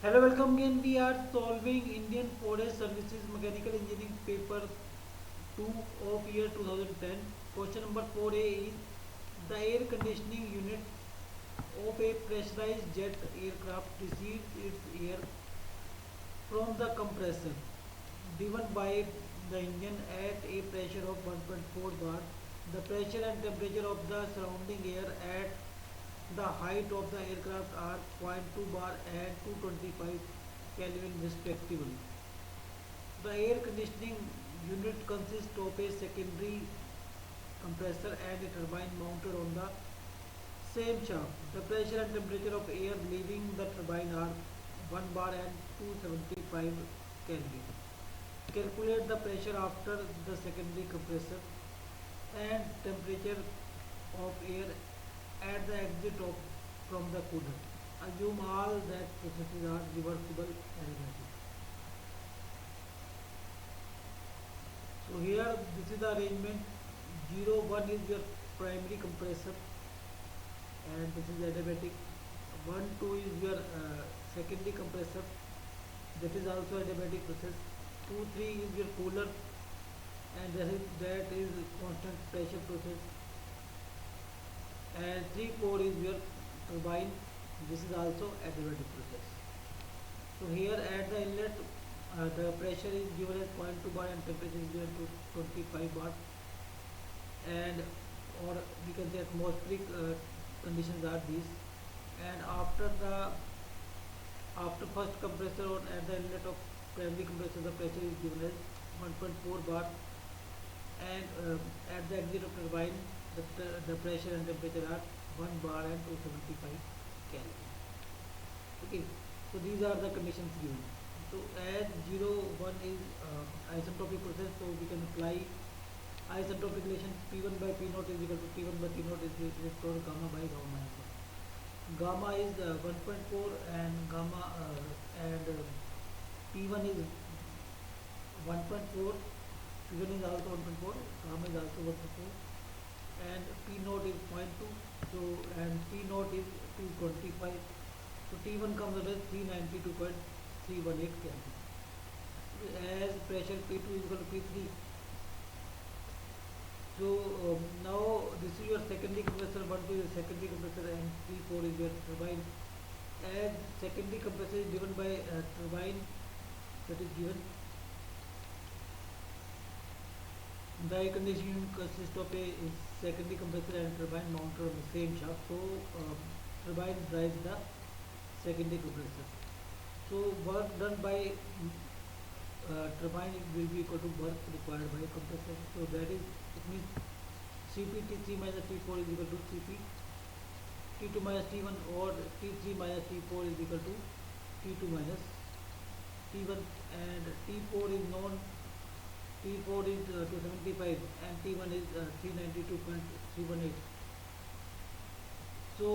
Hello, welcome again. We are solving Indian Forest Services Mechanical Engineering paper 2 of year 2010. Question number 4A is the air conditioning unit of a pressurized jet aircraft receives its air from the compressor driven by the engine at a pressure of 1.4 bar. The pressure and temperature of the surrounding air at the height of the aircraft are 0.2 bar and 225 Kelvin respectively. The air conditioning unit consists of a secondary compressor and a turbine mounted on the same shaft. The pressure and temperature of air leaving the turbine are 1 bar and 275 Kelvin. Calculate the pressure after the secondary compressor and temperature of air at the exit of from the cooler. Assume all that processes are reversible arithmetic. So here this is the arrangement. 0 1 is your primary compressor and this is adiabatic. 1 2 is your secondary compressor, that is also adiabatic process. 2 3 is your cooler and that is constant pressure process, and 3 4 is your turbine, this is also adiabatic process. So here at the inlet the pressure is given as 0.2 bar and temperature is given to 25 bar, and or we can say atmospheric conditions are these. And after first compressor on at the inlet of primary compressor the pressure is given as 1.4 bar, and at the exit of turbine the pressure and temperature are 1 bar and 275 Kelvin. Okay, so these are the conditions given. So as 0 1 is isentropic process, so we can apply isentropic relation P1 by P naught is equal to T1 by T naught is equal to gamma by gamma minus 1. Gamma is 1.4 and gamma and P1 is 1.4, P1 is also 1.4, gamma is also 1.4, and P naught is 0.2, so and P naught is 225, so T1 comes out as 392.318 Kelvin. As pressure P2 is equal to P3. So now this is your secondary compressor, 1 2 is secondary compressor and 3 4 is your turbine. As secondary compressor is given by turbine, that is given. The air conditioning unit consists of a secondary compressor and turbine mounted on the same shaft. So turbine drives the secondary compressor. So work done by turbine will be equal to work required by compressor. So that is, it means Cp T3 minus T4 is equal to Cp T2 minus T1, or T3 minus T4 is equal to T2 minus T1, and T4 is known. T4 is 275 and T1 is 392.318. So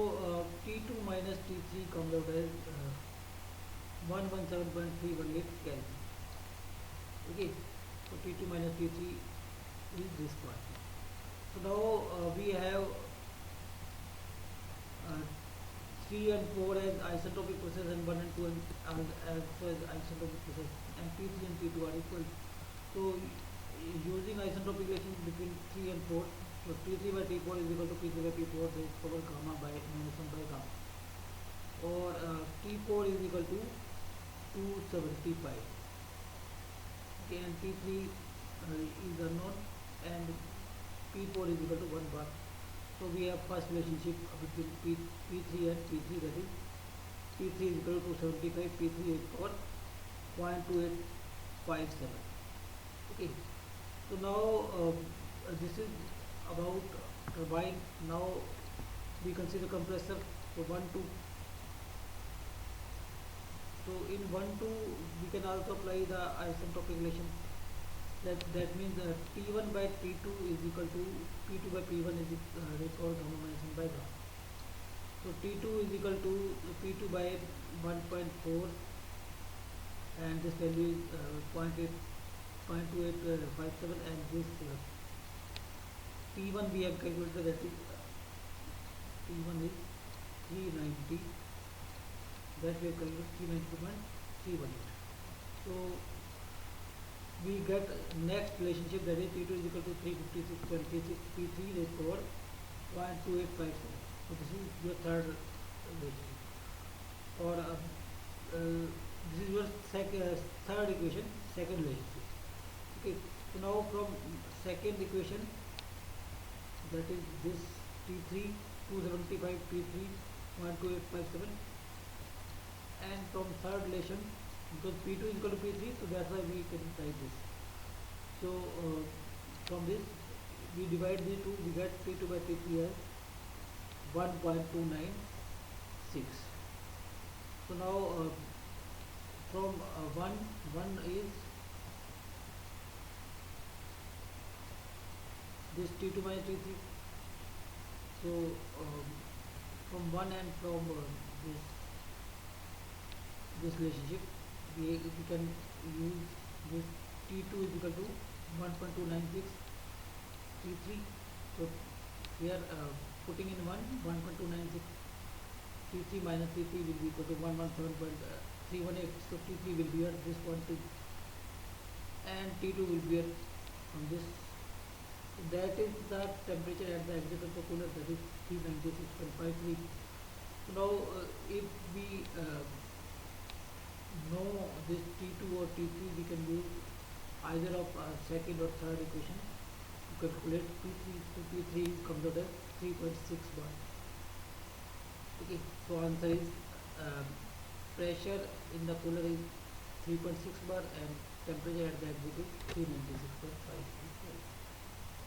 T2 minus T3 comes out as 117.318 Kelvin. Okay, so T2 minus T3 is this part. So now we have 3 and 4 as isentropic process and 1 and 2 as isentropic process, and P3 and P2 are equal. So using isentropic relation between 3 and 4, so T3 by T4 is equal to P3 by P4 raised power gamma by minus 1 by gamma, or T4 is equal to 275. Okay, and T3 is unknown and P4 is equal to 1 bar. So we have first relationship between P3 and P3, that is P3 is equal to 275, P3 is for 0.2857. Okay, so now this is about turbine. Now we consider compressor. So 1 2. So in 1 2 we can also apply the isentropic relation. That means T1 by T2 is equal to P2 by P1 is raised power gamma minus 1 by gamma. So T2 is equal to P2 by 1.4, and this value is 0.2857, and this P1 we have calculated, that is P1 is 390 that we have calculated 392.318. So we get next relationship, that is P2 is equal to 356.36 P3 raised to power 0.2857. So this is your third relationship, or this is your third equation, second relationship. Okay, so now from second equation, that is this T3 275 T3 12857, and from third relation, because P2 is equal to P3, so that's why we can write this. So from this we divide these two, we get P2 by P3 as 1.296. So now from 1 is this T2 minus T3. So from 1 and from this relationship, we can use this T2 is equal to 1.296 T3. So here putting in 1.296 T3 minus T3 will be equal to 117.318. So T3 will be at this point, and T2 will be at from this. That is the temperature at the exit of the cooler, that is 396.53. So now if we know this T2 or T3, we can use either of second or third equation to calculate P3. So P3 comes out as 3.6 bar. Okay, so answer is pressure in the cooler is 3.6 bar and temperature at the exit is 396.5.